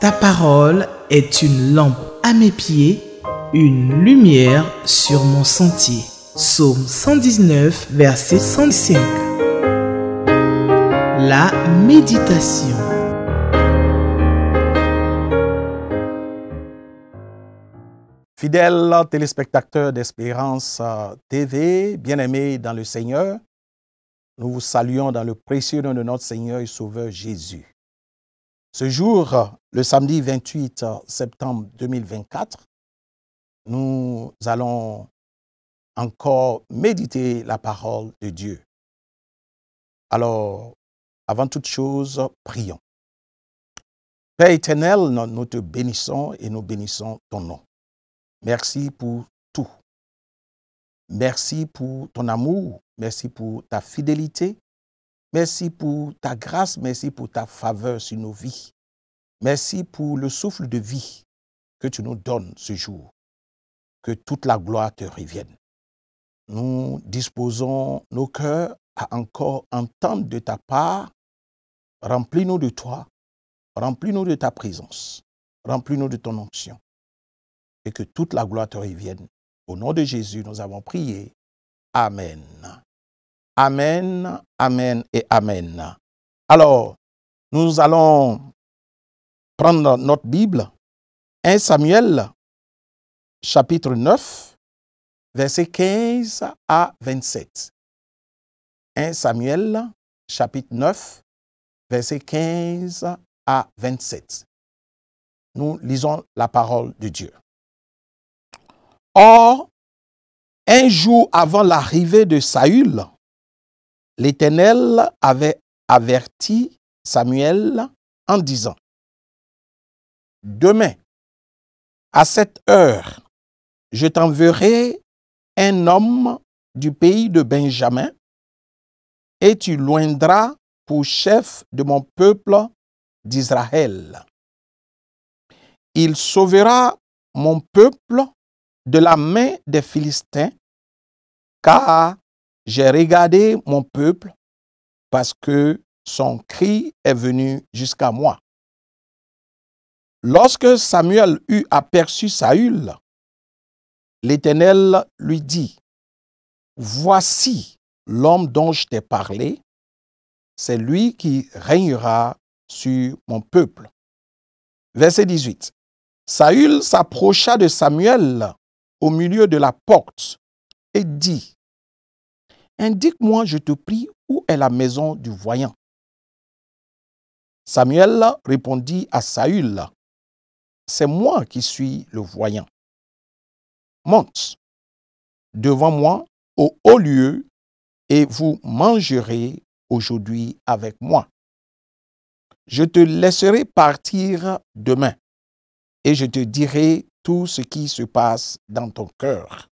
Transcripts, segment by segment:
Ta parole est une lampe à mes pieds, une lumière sur mon sentier. Psaume 119, verset 105. La méditation. Fidèles téléspectateurs d'Espérance TV, bien-aimés dans le Seigneur, nous vous saluons dans le précieux nom de notre Seigneur et Sauveur Jésus. Ce jour, le samedi 28 septembre 2024, nous allons encore méditer la parole de Dieu. Alors, avant toute chose, prions. Père éternel, nous te bénissons et nous bénissons ton nom. Merci pour tout. Merci pour ton amour. Merci pour ta fidélité. Merci pour ta grâce. Merci pour ta faveur sur nos vies. Merci pour le souffle de vie que tu nous donnes ce jour. Que toute la gloire te revienne. Nous disposons nos cœurs à encore entendre de ta part. Remplis-nous de toi. Remplis-nous de ta présence. Remplis-nous de ton onction. Et que toute la gloire te revienne. Au nom de Jésus, nous avons prié. Amen. Amen, amen et amen. Alors, nous allons prendre notre Bible. 1 Samuel, chapitre 9, versets 15 à 27. 1 Samuel, chapitre 9, versets 15 à 27. Nous lisons la parole de Dieu. Or, un jour avant l'arrivée de Saül, l'Éternel avait averti Samuel en disant: demain, à cette heure, je t'enverrai un homme du pays de Benjamin, et tu l'oindras pour chef de mon peuple d'Israël. Il sauvera mon peuple de la main des Philistins, car j'ai regardé mon peuple parce que son cri est venu jusqu'à moi. Lorsque Samuel eut aperçu Saül, l'Éternel lui dit: voici l'homme dont je t'ai parlé, c'est lui qui régnera sur mon peuple. Verset 18. Saül s'approcha de Samuel au milieu de la porte et dit: indique-moi, je te prie, où est la maison du voyant? Samuel répondit à Saül: c'est moi qui suis le voyant. Monte devant moi au haut lieu et vous mangerez aujourd'hui avec moi. Je te laisserai partir demain et je te dirai tout ce qui se passe dans ton cœur.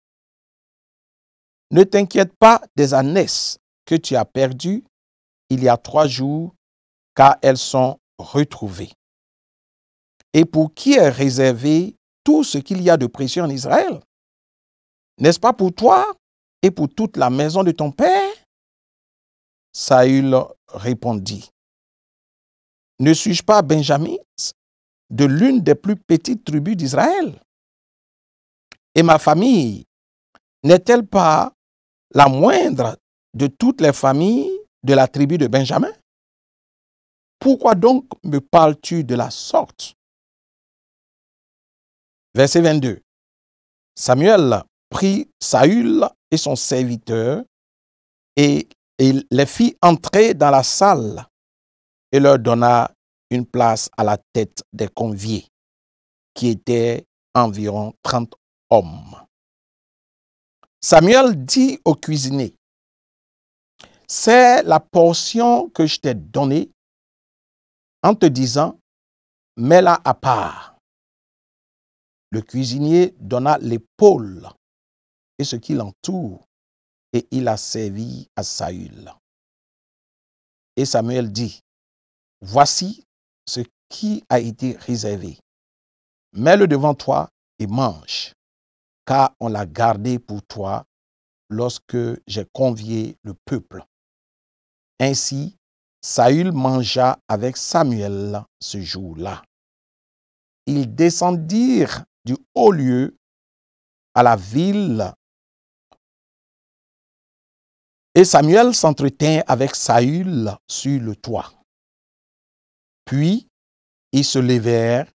Ne t'inquiète pas des ânesses que tu as perdues il y a 3 jours, car elles sont retrouvées. Et pour qui est réservé tout ce qu'il y a de précieux en Israël? N'est-ce pas pour toi et pour toute la maison de ton père? Saül répondit: ne suis-je pas benjamite, de l'une des plus petites tribus d'Israël? Et ma famille n'est-elle pas la moindre de toutes les familles de la tribu de Benjamin? Pourquoi donc me parles-tu de la sorte? Verset 22. Samuel prit Saül et son serviteur et les fit entrer dans la salle et leur donna une place à la tête des conviés, qui étaient environ 30 hommes. Samuel dit au cuisinier: c'est la portion que je t'ai donnée en te disant, mets-la à part. Le cuisinier donna l'épaule et ce qui l'entoure, et il a servi à Saül. Et Samuel dit: voici ce qui a été réservé. Mets-le devant toi et mange, car on l'a gardé pour toi lorsque j'ai convié le peuple. Ainsi, Saül mangea avec Samuel ce jour-là. ils descendirent du haut lieu à la ville. Et Samuel s'entretint avec Saül sur le toit. Puis, ils se levèrent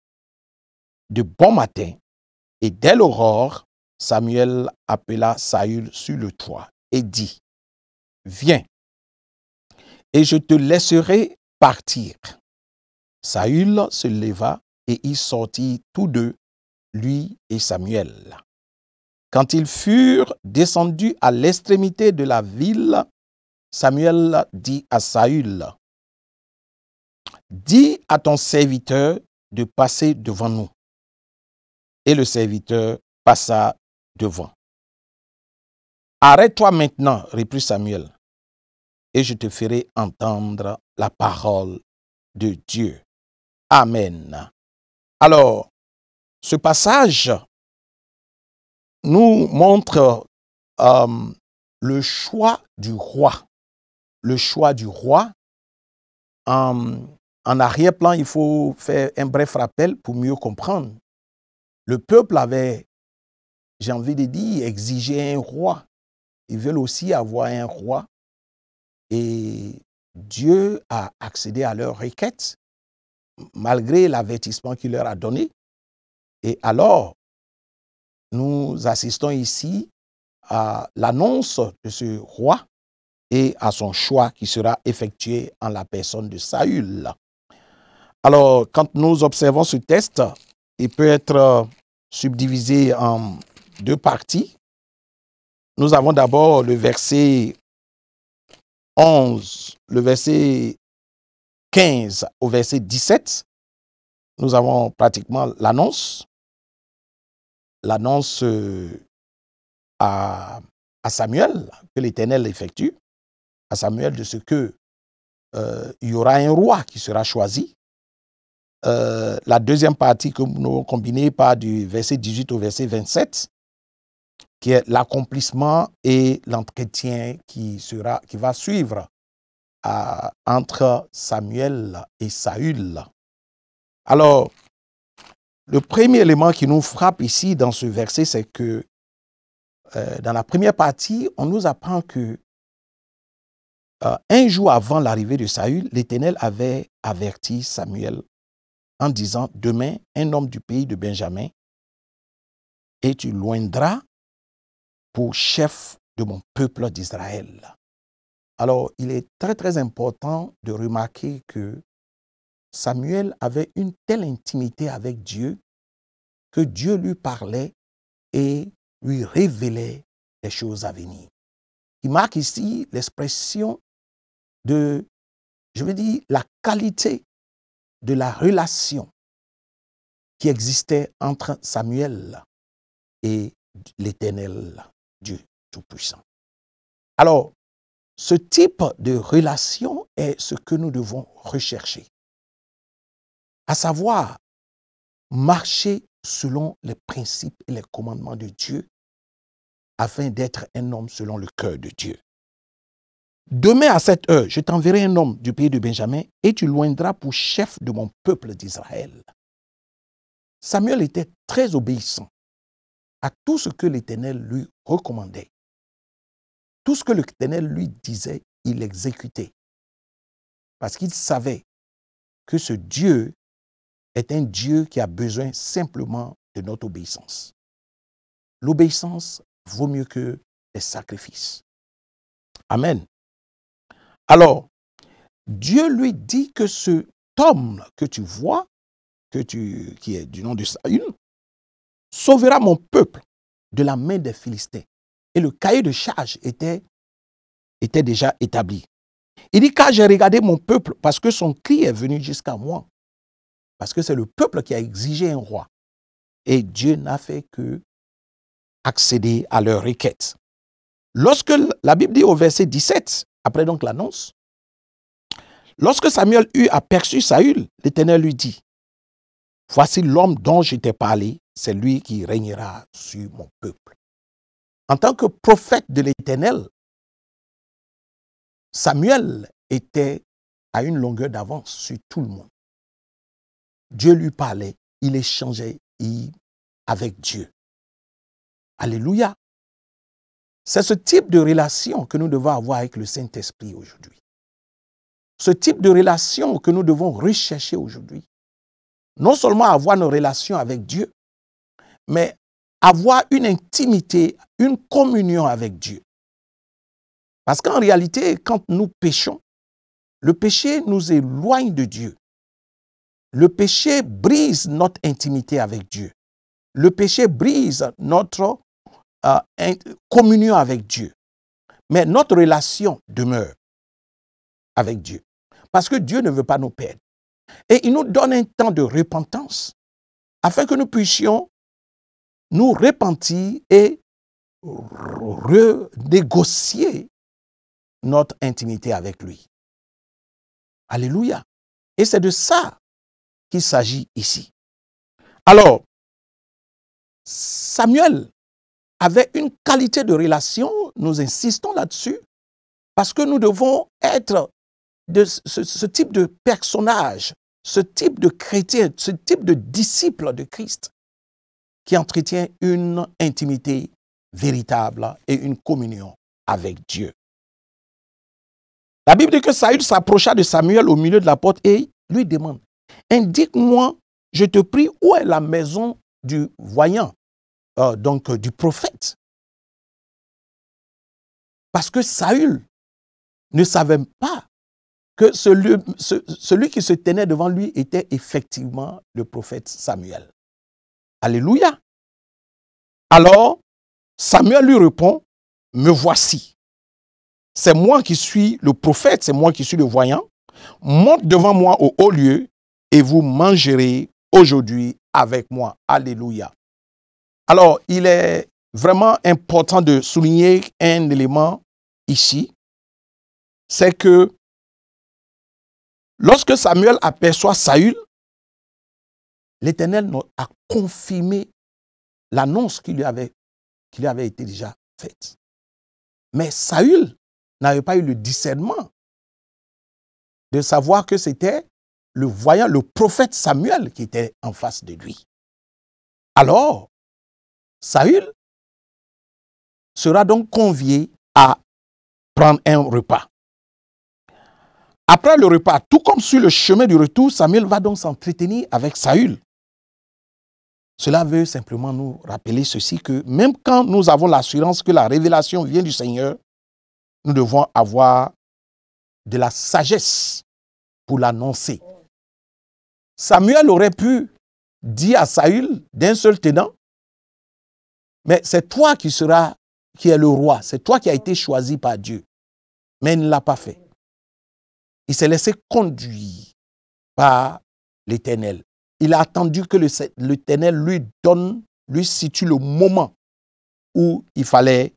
de bon matin, et dès l'aurore, Samuel appela Saül sur le toit et dit, « Viens, et je te laisserai partir. » Saül se leva et ils sortirent tous deux, lui et Samuel. Quand ils furent descendus à l'extrémité de la ville, Samuel dit à Saül, « Dis à ton serviteur de passer devant nous. » Et le serviteur passa devant. « Arrête-toi maintenant, reprit Samuel, et je te ferai entendre la parole de Dieu. » Amen. Alors, ce passage nous montre le choix du roi. Le choix du roi. En arrière-plan, il faut faire un bref rappel pour mieux comprendre. Le peuple avait, j'ai envie de dire, exigé un roi. Ils veulent aussi avoir un roi. Et Dieu a accédé à leur requête, malgré l'avertissement qu'il leur a donné. Et alors, nous assistons ici à l'annonce de ce roi et à son choix qui sera effectué en la personne de Saül. Alors, quand nous observons ce texte, il peut être subdivisé en deux parties. Nous avons d'abord le verset 11, le verset 15 au verset 17. Nous avons pratiquement l'annonce à Samuel, que l'Éternel effectue, à Samuel de ce que il y aura un roi qui sera choisi. La deuxième partie que nous avons combinée par du verset 18 au verset 27, qui est l'accomplissement et l'entretien qui va suivre entre Samuel et Saül. Alors, le premier élément qui nous frappe ici dans ce verset, c'est que dans la première partie, on nous apprend que un jour avant l'arrivée de Saül, l'Éternel avait averti Samuel en disant, « Demain, un homme du pays de Benjamin, et tu loindras pour chef de mon peuple d'Israël. » Alors, il est très, très important de remarquer que Samuel avait une telle intimité avec Dieu que Dieu lui parlait et lui révélait les choses à venir. Il marque ici l'expression de, je veux dire, la qualité de la relation qui existait entre Samuel et l'Éternel, Dieu Tout-Puissant. Alors, ce type de relation est ce que nous devons rechercher, à savoir marcher selon les principes et les commandements de Dieu afin d'être un homme selon le cœur de Dieu. Demain à cette heure, je t'enverrai un homme du pays de Benjamin et tu loindras pour chef de mon peuple d'Israël. Samuel était très obéissant à tout ce que l'Éternel lui recommandait. Tout ce que l'Éternel lui disait, il exécutait. Parce qu'il savait que ce Dieu est un Dieu qui a besoin simplement de notre obéissance. L'obéissance vaut mieux que les sacrifices. Amen. Alors, Dieu lui dit que cet homme que tu vois, qui est du nom de Saül, sauvera mon peuple de la main des Philistins. Et le cahier de charge était déjà établi. Il dit, car j'ai regardé mon peuple parce que son cri est venu jusqu'à moi. Parce que c'est le peuple qui a exigé un roi. Et Dieu n'a fait que accéder à leur requête. Lorsque la Bible dit au verset 17, après donc l'annonce, lorsque Samuel eut aperçu Saül, l'Éternel lui dit, voici l'homme dont je t'ai parlé, c'est lui qui régnera sur mon peuple. En tant que prophète de l'Éternel, Samuel était à une longueur d'avance sur tout le monde. Dieu lui parlait il échangeait avec Dieu. Alléluia. C'est ce type de relation que nous devons avoir avec le Saint-Esprit aujourd'hui. Ce type de relation que nous devons rechercher aujourd'hui. Non seulement avoir nos relations avec Dieu, mais avoir une intimité, une communion avec Dieu. Parce qu'en réalité, quand nous péchons, le péché nous éloigne de Dieu. Le péché brise notre intimité avec Dieu. Le péché brise notre communion avec Dieu. Mais notre relation demeure avec Dieu. Parce que Dieu ne veut pas nous perdre. Et il nous donne un temps de repentance afin que nous puissions nous repentir et renégocier notre intimité avec lui. Alléluia. Et c'est de ça qu'il s'agit ici. Alors, Samuel avait une qualité de relation, nous insistons là-dessus, parce que nous devons être de ce type de personnage, ce type de chrétien, ce type de disciple de Christ qui entretient une intimité véritable et une communion avec Dieu. La Bible dit que Saül s'approcha de Samuel au milieu de la porte et lui demande, « Indique-moi, je te prie, où est la maison du voyant, donc du prophète ?» Parce que Saül ne savait pas que celui qui se tenait devant lui était effectivement le prophète Samuel. Alléluia. Alors, Samuel lui répond, « Me voici. C'est moi qui suis le prophète, c'est moi qui suis le voyant. Monte devant moi au haut lieu et vous mangerez aujourd'hui avec moi. » Alléluia. Alors, il est vraiment important de souligner un élément ici. C'est que lorsque Samuel aperçoit Saül, l'Éternel a confirmé l'annonce qui lui avait été déjà faite. Mais Saül n'avait pas eu le discernement de savoir que c'était le voyant, le prophète Samuel qui était en face de lui. Alors, Saül sera donc convié à prendre un repas. Après le repas, tout comme sur le chemin du retour, Samuel va donc s'entretenir avec Saül. Cela veut simplement nous rappeler ceci, que même quand nous avons l'assurance que la révélation vient du Seigneur, nous devons avoir de la sagesse pour l'annoncer. Samuel aurait pu dire à Saül d'un seul tenant, mais c'est toi qui es le roi, c'est toi qui as été choisi par Dieu. Mais il ne l'a pas fait. Il s'est laissé conduire par l'Éternel. Il a attendu que l'Éternel lui situe le moment où il fallait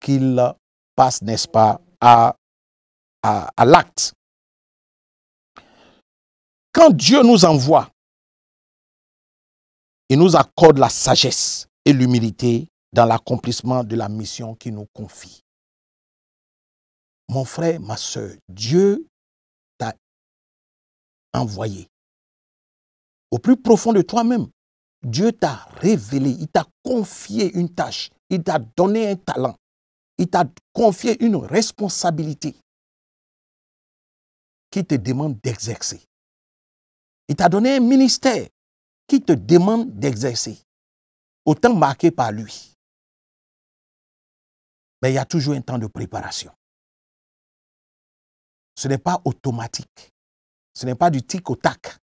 qu'il passe, n'est-ce pas, à l'acte. Quand Dieu nous envoie, il nous accorde la sagesse et l'humilité dans l'accomplissement de la mission qu'il nous confie. Mon frère, ma soeur, Dieu t'a envoyé. Au plus profond de toi-même, Dieu t'a révélé, il t'a confié une tâche, il t'a donné un talent, il t'a confié une responsabilité qui te demande d'exercer. Il t'a donné un ministère qui te demande d'exercer, au temps marqué par lui. Mais il y a toujours un temps de préparation. Ce n'est pas automatique. Ce n'est pas du tic au tac.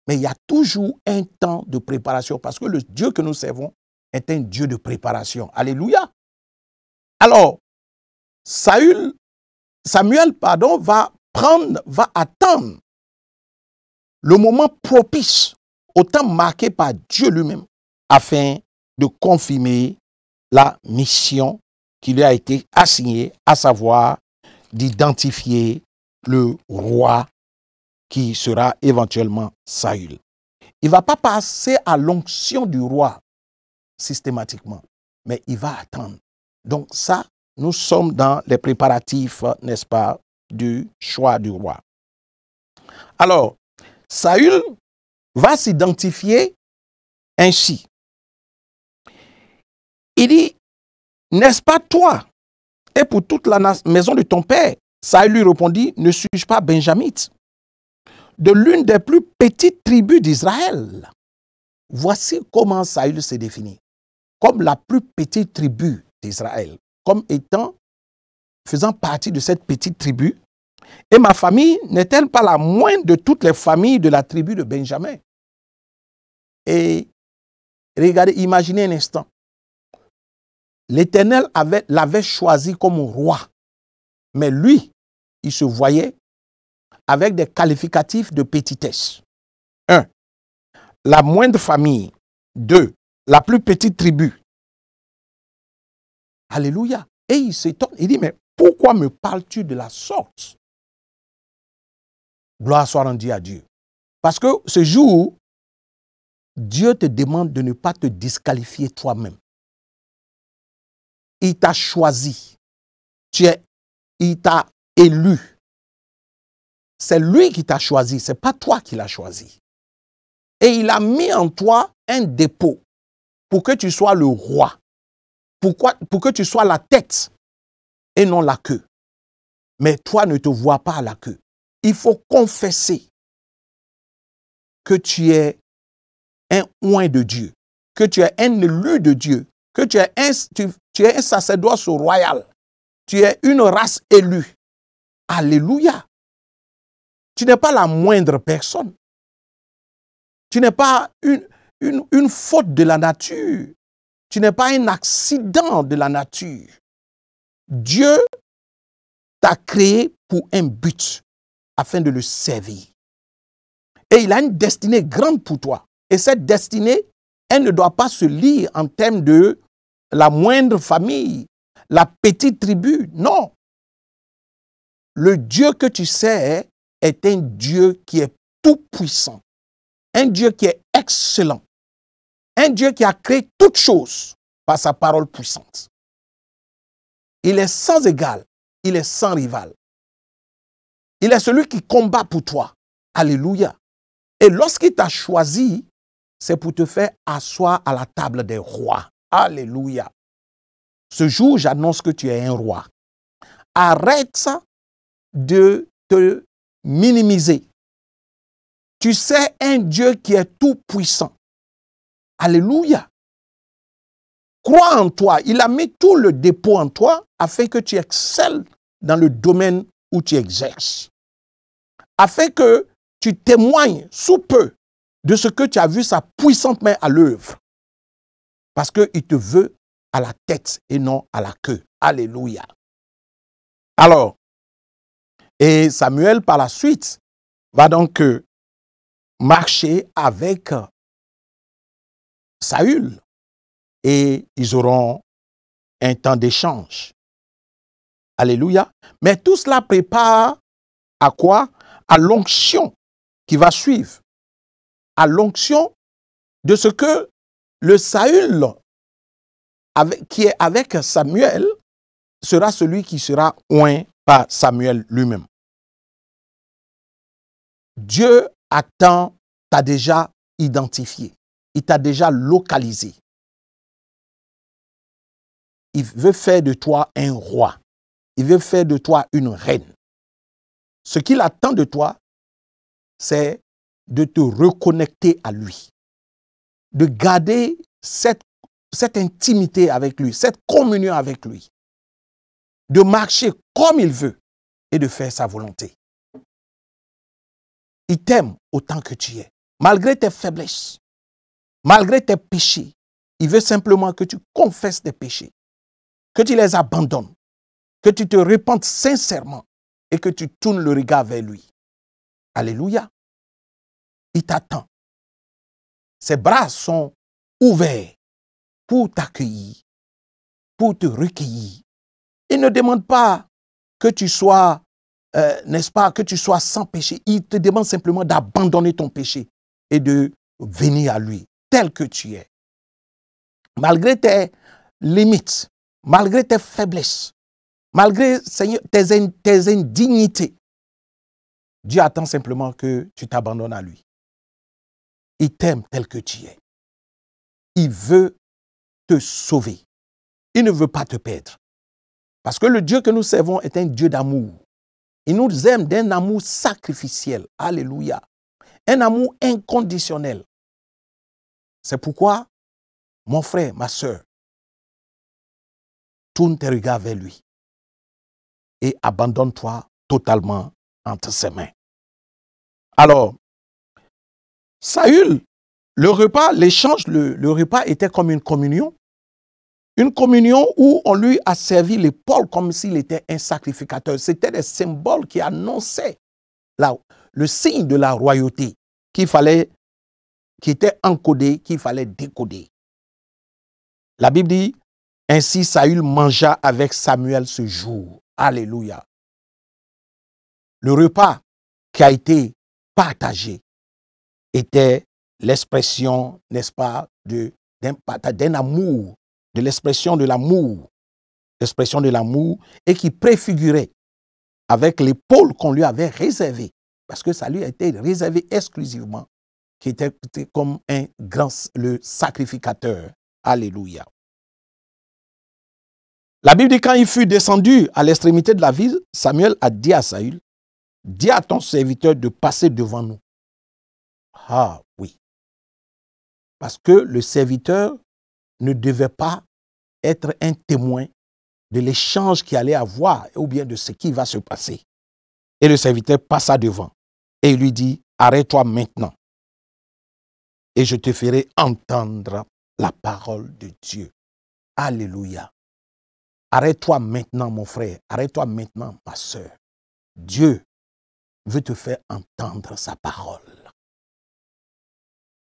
Mais il y a toujours un temps de préparation parce que le Dieu que nous servons est un Dieu de préparation. Alléluia. Alors, Samuel, va attendre le moment propice au temps marqué par Dieu lui-même afin de confirmer la mission qui lui a été assignée, à savoir d'identifier le roi qui sera éventuellement Saül. Il ne va pas passer à l'onction du roi systématiquement, mais il va attendre. Donc ça, nous sommes dans les préparatifs, n'est-ce pas, du choix du roi. Alors, Saül va s'identifier ainsi. Il dit, n'est-ce pas toi et pour toute la maison de ton père? Saül lui répondit, ne suis-je pas benjamite, de l'une des plus petites tribus d'Israël? Voici comment Saül se définit, comme la plus petite tribu d'Israël, comme faisant partie de cette petite tribu. Et ma famille n'est-elle pas la moindre de toutes les familles de la tribu de Benjamin? Et regardez, imaginez un instant. L'Éternel l'avait choisi comme roi. Mais lui, il se voyait avec des qualificatifs de petitesse. 1. La moindre famille. 2. La plus petite tribu. Alléluia. Et il s'étonne. Il dit, mais pourquoi me parles-tu de la sorte? Gloire soit rendue à Dieu. Parce que ce jour, Dieu te demande de ne pas te disqualifier toi-même. Il t'a choisi. Il t'a élu. C'est lui qui t'a choisi, ce n'est pas toi qui l'as choisi. Et il a mis en toi un dépôt pour que tu sois le roi. Pour que tu sois la tête et non la queue. Mais toi ne te vois pas à la queue. Il faut confesser que tu es un oint de Dieu, que tu es un élu de Dieu, que tu es un sacerdoce royal. Tu es une race élue. Alléluia. Tu n'es pas la moindre personne. Tu n'es pas une faute de la nature. Tu n'es pas un accident de la nature. Dieu t'a créé pour un but, afin de le servir. Et il a une destinée grande pour toi. Et cette destinée, elle ne doit pas se lire en termes de la moindre famille, la petite tribu. Non. Le Dieu que tu sais est un Dieu qui est tout puissant. Un Dieu qui est excellent. Un Dieu qui a créé toutes choses par sa parole puissante. Il est sans égal. Il est sans rival. Il est celui qui combat pour toi. Alléluia. Et lorsqu'il t'a choisi, c'est pour te faire asseoir à la table des rois. Alléluia. Ce jour, j'annonce que tu es un roi. Arrête de te minimiser. Tu sais un Dieu qui est tout puissant. Alléluia. Crois en toi. Il a mis tout le dépôt en toi afin que tu excelles dans le domaine où tu exerces. Afin que tu témoignes sous peu de ce que tu as vu sa puissante main à l'œuvre. Parce qu'il te veut à la tête et non à la queue. Alléluia. Alors, et Samuel par la suite va donc marcher avec Saül et ils auront un temps d'échange. Alléluia. Mais tout cela prépare à quoi? À l'onction qui va suivre. À l'onction de ce que le Saül qui est avec Samuel sera celui qui sera oint par Samuel lui-même. Dieu t'a déjà identifié. Il t'a déjà localisé. Il veut faire de toi un roi. Il veut faire de toi une reine. Ce qu'il attend de toi, c'est de te reconnecter à lui. De garder cette intimité avec lui, cette communion avec lui. De marcher comme il veut et de faire sa volonté. Il t'aime autant que tu es. Malgré tes faiblesses, malgré tes péchés, il veut simplement que tu confesses tes péchés, que tu les abandonnes, que tu te repentes sincèrement et que tu tournes le regard vers lui. Alléluia. Il t'attend. Ses bras sont ouverts pour t'accueillir, pour te recueillir. Il ne demande pas que tu sois, n'est-ce pas, que tu sois sans péché. Il te demande simplement d'abandonner ton péché et de venir à lui tel que tu es. Malgré tes limites, malgré tes faiblesses, malgré, Seigneur, tes indignités, Dieu attend simplement que tu t'abandonnes à lui. Il t'aime tel que tu es. il veut te sauver. Il ne veut pas te perdre. Parce que le Dieu que nous servons est un Dieu d'amour. Il nous aime d'un amour sacrificiel. Alléluia. Un amour inconditionnel. C'est pourquoi, mon frère, ma soeur, tourne tes regards vers lui et abandonne-toi totalement entre ses mains. Alors, Saül, le repas, l'échange, le repas était comme une communion. Une communion où on lui a servi l'épaule comme s'il était un sacrificateur. C'était des symboles qui annonçaient le signe de la royauté qui était encodé, qu'il fallait décoder. La Bible dit, ainsi Saül mangea avec Samuel ce jour. Alléluia. Le repas qui a été partagé était l'expression, n'est-ce pas, d'un amour, de l'expression de l'amour, et qui préfigurait avec l'épaule qu'on lui avait réservée, parce que ça lui a été réservé exclusivement, qui était comme le sacrificateur. Alléluia. La Bible dit, quand il fut descendu à l'extrémité de la ville, Samuel a dit à Saül, dis à ton serviteur de passer devant nous. Ah oui. Parce que le serviteur ne devait pas être un témoin de l'échange qui allait avoir ou bien de ce qui va se passer. Et le serviteur passa devant et il lui dit, arrête-toi maintenant et je te ferai entendre la parole de Dieu. Alléluia. Arrête-toi maintenant, mon frère. Arrête-toi maintenant, ma soeur. Dieu veut te faire entendre sa parole.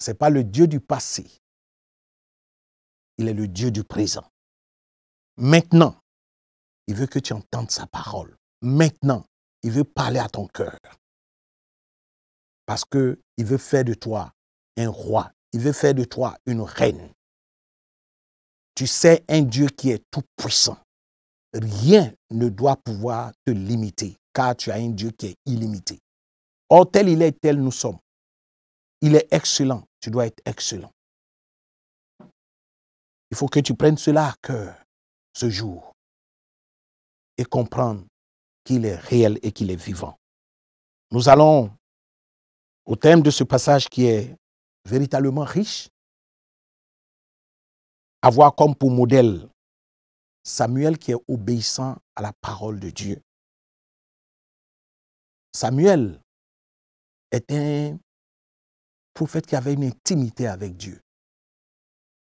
Ce n'est pas le Dieu du passé. Il est le Dieu du présent. Maintenant, il veut que tu entendes sa parole. Maintenant, il veut parler à ton cœur. Parce qu'il veut faire de toi un roi. Il veut faire de toi une reine. Tu sais un Dieu qui est tout puissant. Rien ne doit pouvoir te limiter, car tu as un Dieu qui est illimité. Or, tel il est, tel nous sommes. Il est excellent, tu dois être excellent. Il faut que tu prennes cela à cœur ce jour et comprendre qu'il est réel et qu'il est vivant. Nous allons au thème de ce passage qui est véritablement riche, avoir comme pour modèle Samuel qui est obéissant à la parole de Dieu. Samuel est un prophète qui avait une intimité avec Dieu,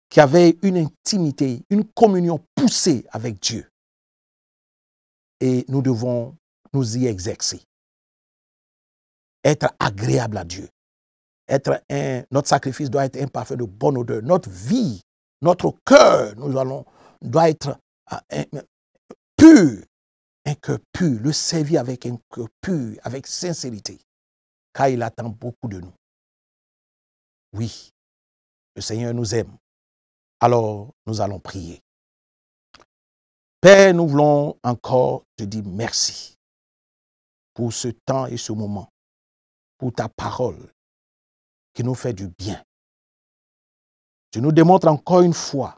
qui avait une intimité, une communion poussée avec Dieu. Et nous devons nous y exercer. Être agréable à Dieu. Notre sacrifice doit être un parfum de bonne odeur. Notre vie, notre cœur, doit être pur. Un cœur pur. Le servir avec un cœur pur, avec sincérité. Car il attend beaucoup de nous. Oui, le Seigneur nous aime. Alors, nous allons prier. Père, nous voulons encore te dire merci pour ce temps et ce moment, pour ta parole qui nous fait du bien. Tu nous démontres encore une fois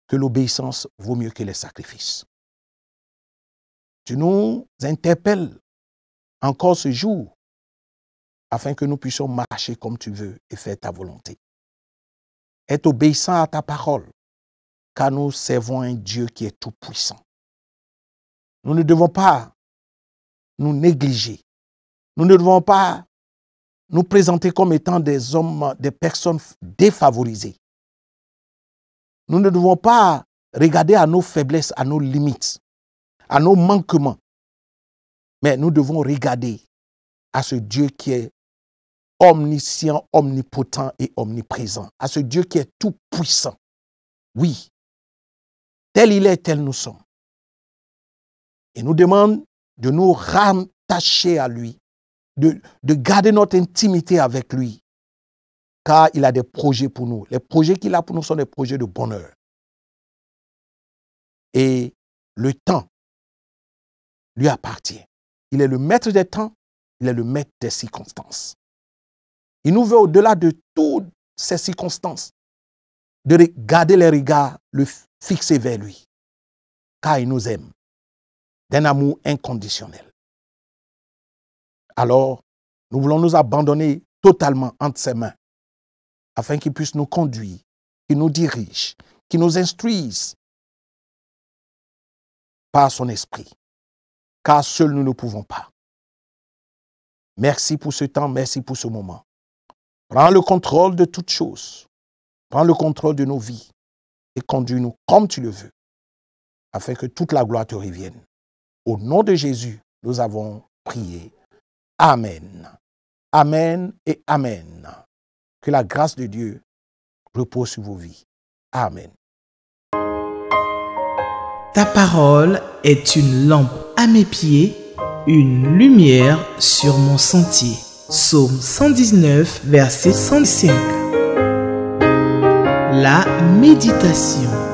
que l'obéissance vaut mieux que les sacrifices. Tu nous interpelles encore ce jour afin que nous puissions marcher comme tu veux et faire ta volonté. Être obéissant à ta parole, car nous servons un Dieu qui est tout puissant. Nous ne devons pas nous négliger. Nous ne devons pas nous présenter comme étant des hommes, des personnes défavorisées. Nous ne devons pas regarder à nos faiblesses, à nos limites, à nos manquements. Mais nous devons regarder à ce Dieu qui est omniscient, omnipotent et omniprésent. À ce Dieu qui est tout puissant. Oui, tel il est, tel nous sommes. Il nous demande de nous rattacher à lui, de garder notre intimité avec lui, car il a des projets pour nous. Les projets qu'il a pour nous sont des projets de bonheur. Et le temps lui appartient. Il est le maître des temps, il est le maître des circonstances. Il nous veut au-delà de toutes ces circonstances. de garder les regards le fixés vers lui, car il nous aime d'un amour inconditionnel. Alors, nous voulons nous abandonner totalement entre ses mains, afin qu'il puisse nous conduire, qu'il nous dirige, qu'il nous instruise par son esprit, car seuls nous ne pouvons pas. Merci pour ce temps, merci pour ce moment. Prends le contrôle de toutes choses. Prends le contrôle de nos vies et conduis-nous comme tu le veux, afin que toute la gloire te revienne. Au nom de Jésus, nous avons prié. Amen. Amen et Amen. Que la grâce de Dieu repose sur vos vies. Amen. Ta parole est une lampe à mes pieds, une lumière sur mon sentier. Psaume 119, verset 105. La méditation.